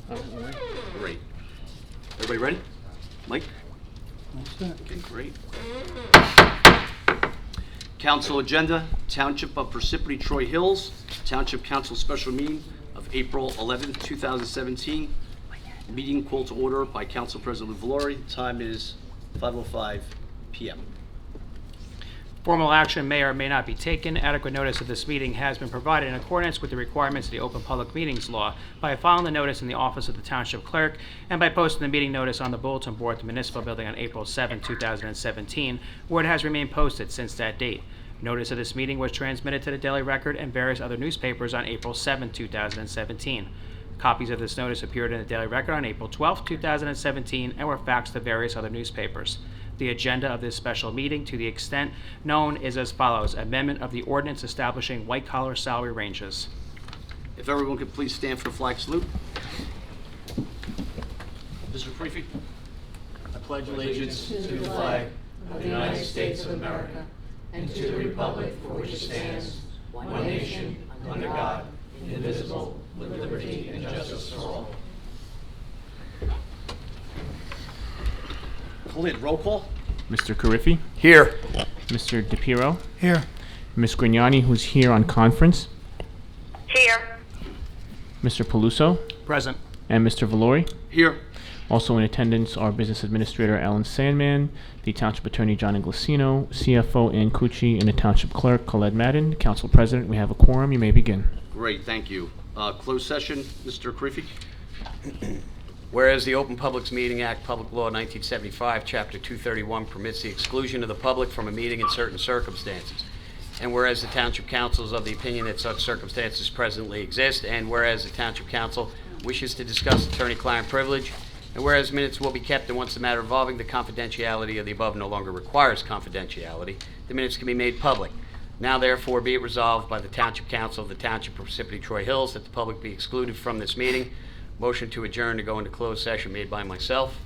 Great. Everybody ready? Mike? Okay, great. Council agenda, Township of Parsippany, Troy Hills, Township Council Special Meeting of April 11th, 2017. Meeting called to order by Council President Lou Valori. Time is 5:05 p.m. Formal action may or may not be taken. Adequate notice of this meeting has been provided in accordance with the requirements of the Open Public Meetings Law by filing the notice in the office of the Township Clerk and by posting the meeting notice on the bulletin board at the Municipal Building on April 7, 2017, where it has remained posted since that date. Notice of this meeting was transmitted to the Daily Record and various other newspapers on April 7, 2017. Copies of this notice appeared in the Daily Record on April 12, 2017, and were faxed to various other newspapers. The agenda of this special meeting, to the extent known, is as follows. Amendment of the ordinance establishing white-collar salary ranges. If everyone could please stand for the flag salute. Mr. Creepy. I pledge allegiance to the flag of the United States of America and to the republic for which it stands, one nation, under God, indivisible, with liberty and justice for all. Hold roll call. Mr. Cariffi? Here. Mr. DePiero? Here. Ms. Grignani, who's here on conference? Here. Mr. Peluso? Present. And Mr. Valori? Here. Also in attendance are Business Administrator Alan Sandman, the Township Attorney John Inglesino, CFO Ann Cucci, and the Township Clerk Colette Madden. Council President, we have a quorum. You may begin. Great, thank you. Closed session, Mr. Creepy. Whereas the Open Publics Meeting Act, Public Law 1975, Chapter 231 permits the exclusion of the public from a meeting in certain circumstances. And whereas the Township Council is of the opinion that such circumstances presently exist, and whereas the Township Council wishes to discuss attorney-client privilege, and whereas minutes will be kept, and once the matter involving the confidentiality of the above no longer requires confidentiality, the minutes can be made public. Now therefore be it resolved by the Township Council of the Township of Parsippany Troy Hills that the public be excluded from this meeting. Motion to adjourn to go into closed session made by myself,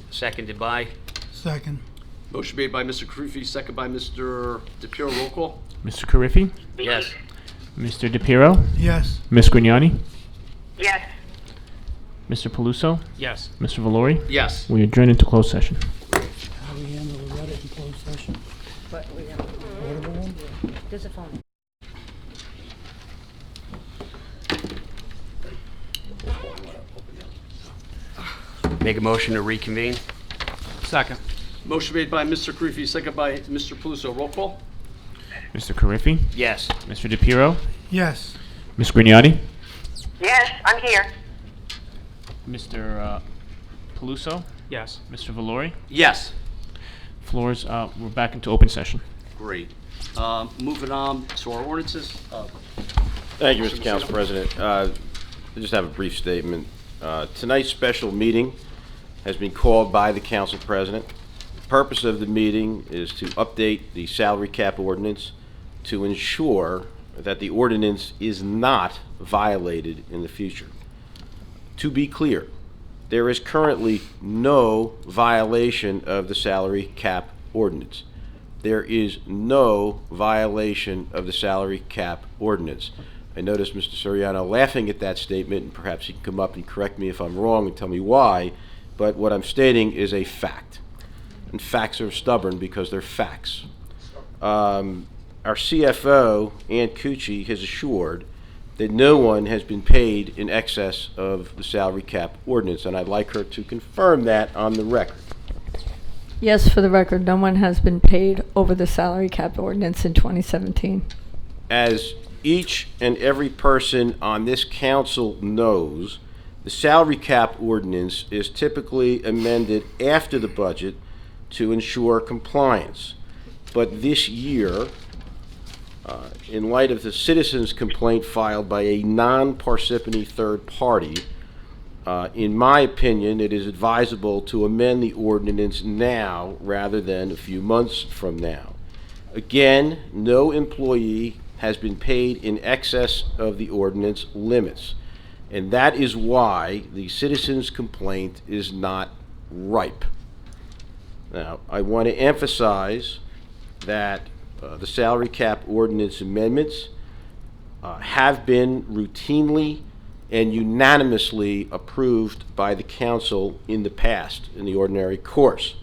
seconded by? Second. Motion made by Mr. Creepy, second by Mr. DePiero. Roll call. Mr. Cariffi? Yes. Mr. DePiero? Yes. Ms. Grignani? Yes. Mr. Peluso? Yes. Mr. Valori? Yes. We adjourn into closed session. How do we handle the Reddit in closed session? But we have Portable one? there's a phone. Make a motion to reconvene. Second. Motion made by Mr. Creepy, second by Mr. Peluso. Roll call. Mr. Cariffi? Yes. Mr. DePiero? Yes. Ms. Grignani? Yes, I'm here. Mr. Peluso? Yes. Mr. Valori? Yes. Floors, we're back into open session. Great. Moving on to our ordinances. Thank you, Mr. Council President. I just have a brief statement. Tonight's special meeting has been called by the Council President. The purpose of the meeting is to update the salary cap ordinance to ensure that the ordinance is not violated in the future. To be clear, there is currently no violation of the salary cap ordinance. There is no violation of the salary cap ordinance. I noticed Mr. Soriano laughing at that statement, and perhaps he can come up and correct me if I'm wrong and tell me why, but what I'm stating is a fact. And facts are stubborn because they're facts. Our CFO, Ann Cucci, has assured that no one has been paid in excess of the salary cap ordinance, and I'd like her to confirm that on the record. Yes, for the record, no one has been paid over the salary cap ordinance in 2017. As each and every person on this council knows, the salary cap ordinance is typically amended after the budget to ensure compliance. But this year, in light of the citizens' complaint filed by a non-Parsippany third party, in my opinion, it is advisable to amend the ordinance now rather than a few months from now. Again, no employee has been paid in excess of the ordinance limits, and that is why the citizens' complaint is not ripe. Now, I want to emphasize that the salary cap ordinance amendments have been routinely and unanimously approved by the council in the past, in the ordinary course.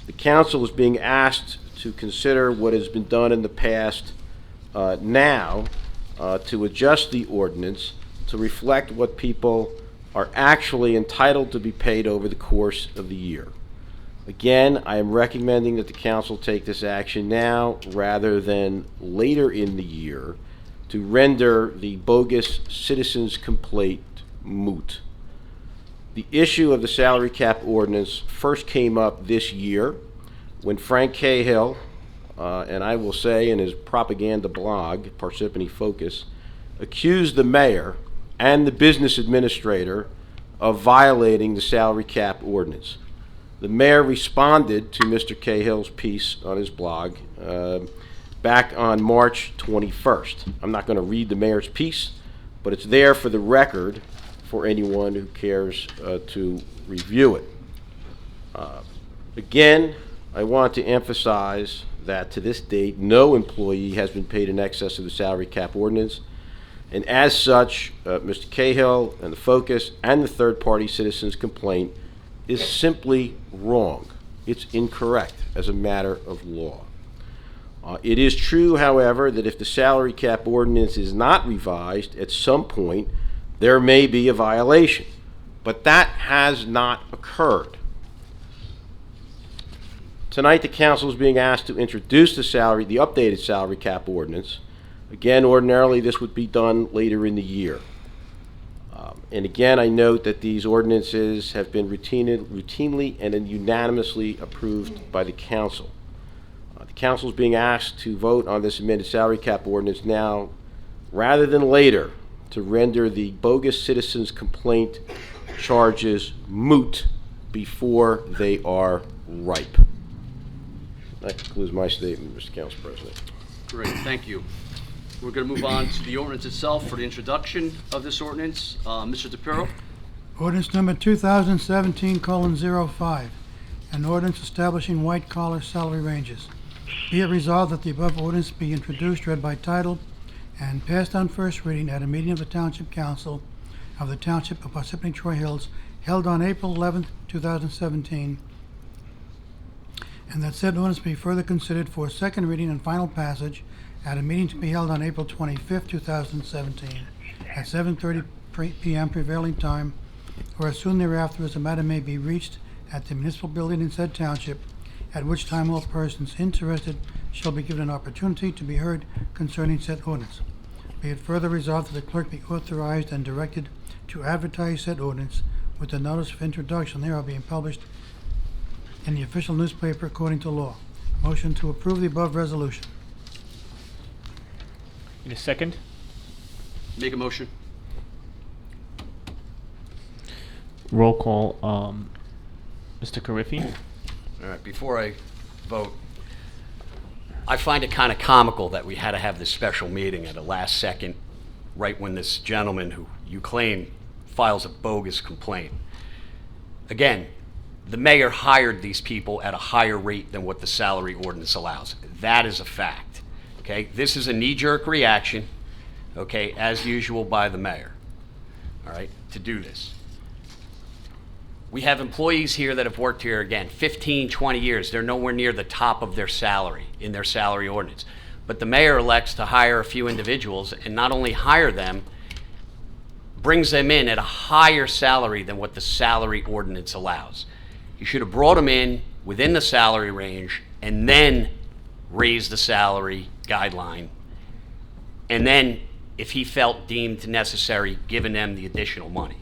The council is being asked to consider what has been done in the past now to adjust the ordinance to reflect what people are actually entitled to be paid over the course of the year. Again, I am recommending that the council take this action now rather than later in the year to render the bogus citizens' complaint moot. The issue of the salary cap ordinance first came up this year when Frank Cahill, and I will say in his propaganda blog, Parsippany Focus, accused the mayor and the business administrator of violating the salary cap ordinance. The mayor responded to Mr. Cahill's piece on his blog back on March 21st. I'm not going to read the mayor's piece, but it's there for the record for anyone who cares to review it. Again, I want to emphasize that to this date, no employee has been paid in excess of the salary cap ordinance. And as such, Mr. Cahill and the Focus and the third-party citizens' complaint is simply wrong. It's incorrect as a matter of law. It is true, however, that if the salary cap ordinance is not revised, at some point there may be a violation. But that has not occurred. Tonight, the council is being asked to introduce the updated salary cap ordinance. Again, ordinarily, this would be done later in the year. And again, I note that these ordinances have been routinely and unanimously approved by the council. The council is being asked to vote on this amended salary cap ordinance now rather than later to render the bogus citizens' complaint charges moot before they are ripe. That concludes my statement, Mr. Council President. Great, thank you. We're going to move on to the ordinance itself for the introduction of this ordinance. Mr. DePiero? Ordinance number 2017:05, an ordinance establishing white-collar salary ranges. Be it resolved that the above ordinance be introduced, read by title, and passed on first reading at a meeting of the Township Council of the Township of Parsippany Troy Hills held on April 11th, 2017, and that said ordinance be further considered for second reading and final passage at a meeting to be held on April 25th, 2017, at 7:30 p.m. prevailing time, or as soon thereafter as the matter may be reached at the municipal building in said township, at which time all persons interested shall be given an opportunity to be heard concerning said ordinance. Be it further resolved that the clerk be authorized and directed to advertise said ordinance with the notice of introduction thereof being published in the official newspaper according to law. Motion to approve the above resolution. Need a second? Make a motion. Roll call, Mr. Carriffy? All right, before I vote, I find it kind of comical that we had to have this special meeting at the last second, right when this gentleman who you claim files a bogus complaint. Again, the mayor hired these people at a higher rate than what the salary ordinance allows. That is a fact. Okay, this is a knee-jerk reaction, okay, as usual by the mayor, all right, to do this. We have employees here that have worked here, again, 15, 20 years. They're nowhere near the top of their salary in their salary ordinance. But the mayor elects to hire a few individuals and not only hire them, brings them in at a higher salary than what the salary ordinance allows. You should have brought them in within the salary range and then raise the salary guideline, and then, if he felt deemed necessary, giving them the additional money.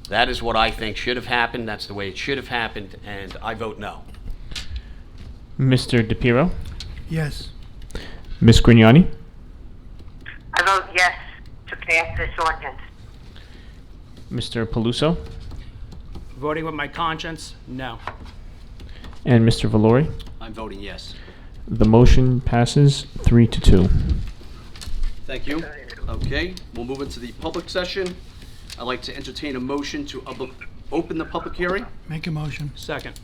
That is what I think should have happened. That's the way it should have happened, and I vote no. Mr. DePiero? Yes. Ms. Grignani? I vote yes to pass this ordinance. Mr. Paluso? Voting with my conscience, no. And Mr. Valori? I'm voting yes. The motion passes 3-2. Thank you. Okay, we'll move into the public session. I'd like to entertain a motion to open the public hearing. Make a motion. Second.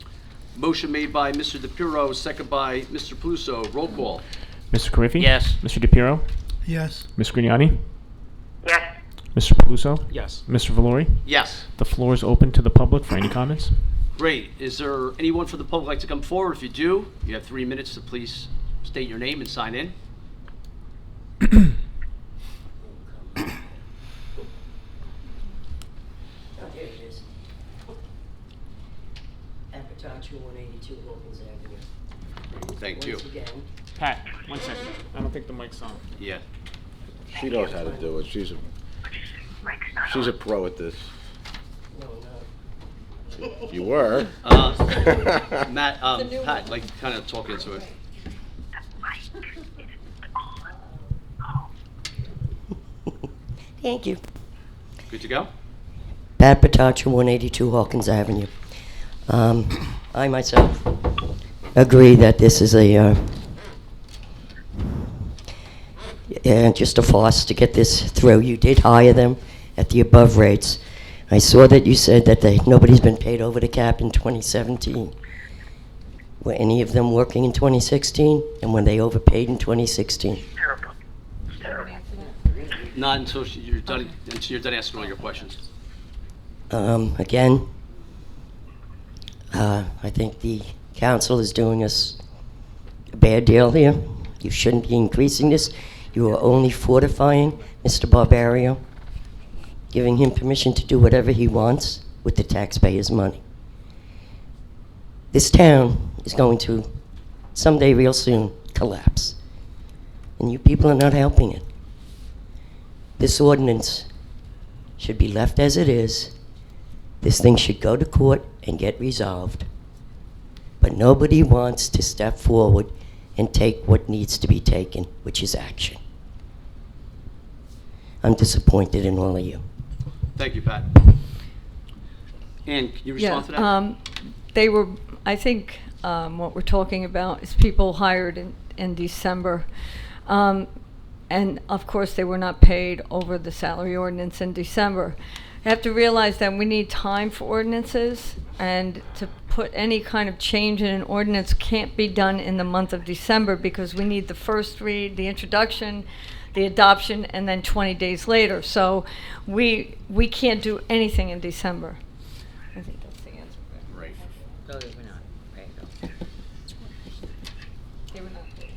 Motion made by Mr. DePiero, second by Mr. Paluso. Roll call. Mr. Carriffy? Yes. Mr. DePiero? Yes. Ms. Grignani? Yes. Mr. Paluso? Yes. Mr. Valori? Yes. The floor is open to the public for any comments. Great. Is there anyone from the public like to come forward? If you do, you have 3 minutes to please state your name and sign in. Oh, there it is. Appetizer 182 Hawkins Avenue. Thank you. Once again, Pat, 1 second. I don't think the mic's on. Yeah. She knows how to do it. She's a pro at this. no, no. You were. Matt, Pat, like kind of talk into it. Thank you. Good to go? Pat Patacha, 182 Hawkins Avenue. I myself agree that this is just a farce to get this through. You did hire them at the above rates. I saw that you said that nobody's been paid over the cap in 2017. Were any of them working in 2016? And were they overpaid in 2016? Not until you're done asking all your questions. Again, I think the council is doing us a bad deal here. You shouldn't be increasing this. You are only fortifying Mr. Barbario, giving him permission to do whatever he wants with the taxpayers' money. This town is going to, someday real soon, collapse. And you people are not helping it. This ordinance should be left as it is. This thing should go to court and get resolved. But nobody wants to step forward and take what needs to be taken, which is action. I'm disappointed in all of you. Thank you, Pat. Ann, can you respond to that? They were, I think, what we're talking about is people hired in December. And of course, they were not paid over the salary ordinance in December. You have to realize that we need time for ordinances, and to put any kind of change in an ordinance can't be done in the month of December, because we need the first read, the introduction, the adoption, and then 20 days later. So we can't do anything in December. I think that's the answer. Right. No, they were not paid. They were not paid.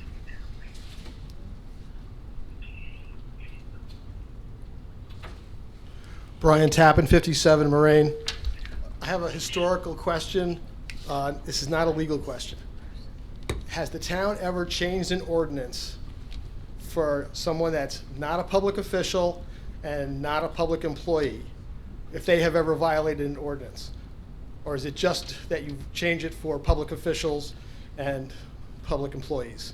Brian Tappan, 57 Moraine. I have a historical question. This is not a legal question. Has the town ever changed an ordinance for someone that's not a public official and not a public employee, if they have ever violated an ordinance? Or is it just that you change it for public officials and public employees?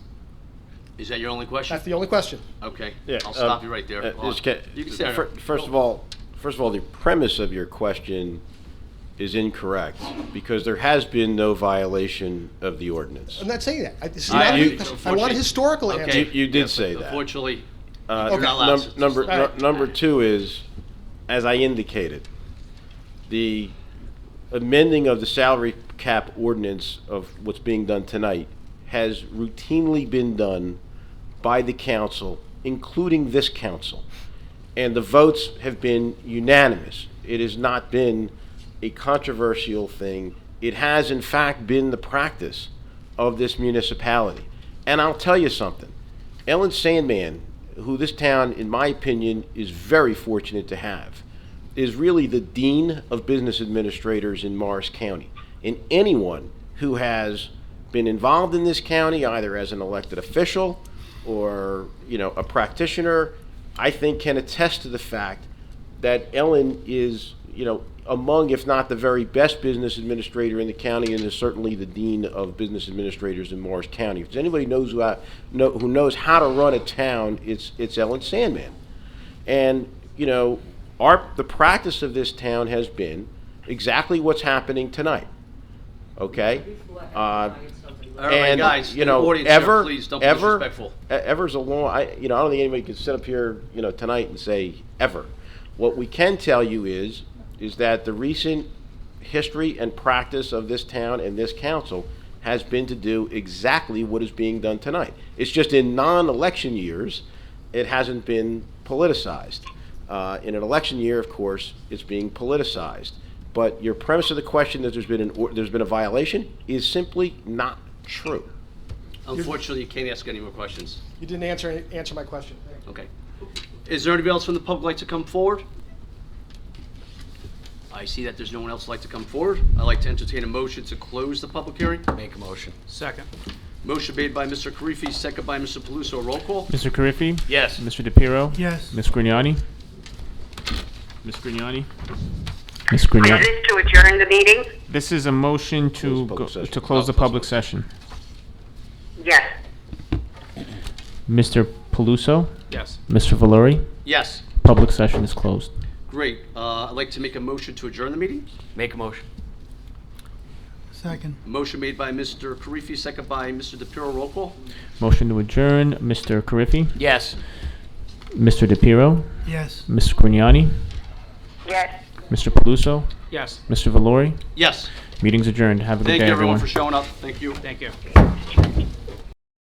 Is that your only question? That's the only question. Okay. Yeah, I'll stop you right there. Hold on. You can stay there. First of all, the premise of your question is incorrect, because there has been no violation of the ordinance. I'm not saying that. This is I- not you- I want a historical answer. Okay. You did say that. Unfortunately, Uh, you're not allowed to. Number All right. number two is, as I indicated, the amending of the salary cap ordinance of what's being done tonight has routinely been done by the council, including this council. And the votes have been unanimous. It has not been a controversial thing. It has, in fact, been the practice of this municipality. And I'll tell you something. Ellen Sandman, who this town, in my opinion, is very fortunate to have, is really the dean of business administrators in Morris County. And anyone who has been involved in this county, either as an elected official or, a practitioner, I think can attest to the fact that Ellen is, among, if not the very best business administrator in the county, and is certainly the dean of business administrators in Morris County. If anybody knows who knows how to run a town, it's Ellen Sandman. And the practice of this town has been exactly what's happening tonight. Okay. All right, And guys, the audience here, please don't be disrespectful. Ever's a long. I don't think anybody can sit up here, tonight and say ever. What we can tell you is that the recent history and practice of this town and this council has been to do exactly what is being done tonight. It's just in non-election years, it hasn't been politicized. In an election year, of course, it's being politicized. But your premise of the question that there's been a violation is simply not true. Unfortunately, you can't ask any more questions. You didn't answer my question. Okay. Is there anybody else from the public like to come forward? I see that there's no one else like to come forward. I'd like to entertain a motion to close the public hearing. Make a motion. Second. Motion made by Mr. Karifi, second by Mr. Paluso. Roll call? Mr. Carriffy? Yes. Mr. DePiero? Yes. Ms. Grignani? Ms. Grignani? Ms. Is Grignani? this to adjourn the meeting? This is a motion to close the public session. Yes. Mr. Paluso? Yes. Mr. Valori? Yes. Public session is closed. Great. I'd like to make a motion to adjourn the meeting. Make a motion. Second. Motion made by Mr. Karifi, second by Mr. DePiero. Roll call? Motion to adjourn, Mr. Carriffy? Yes. Mr. DePiero? Yes. Ms. Grignani? Yes. Mr. Paluso? Yes. Mr. Valori? Yes. Meeting's adjourned. Have a good Thank day, you, everyone, everyone. for showing up. Thank you. Thank you.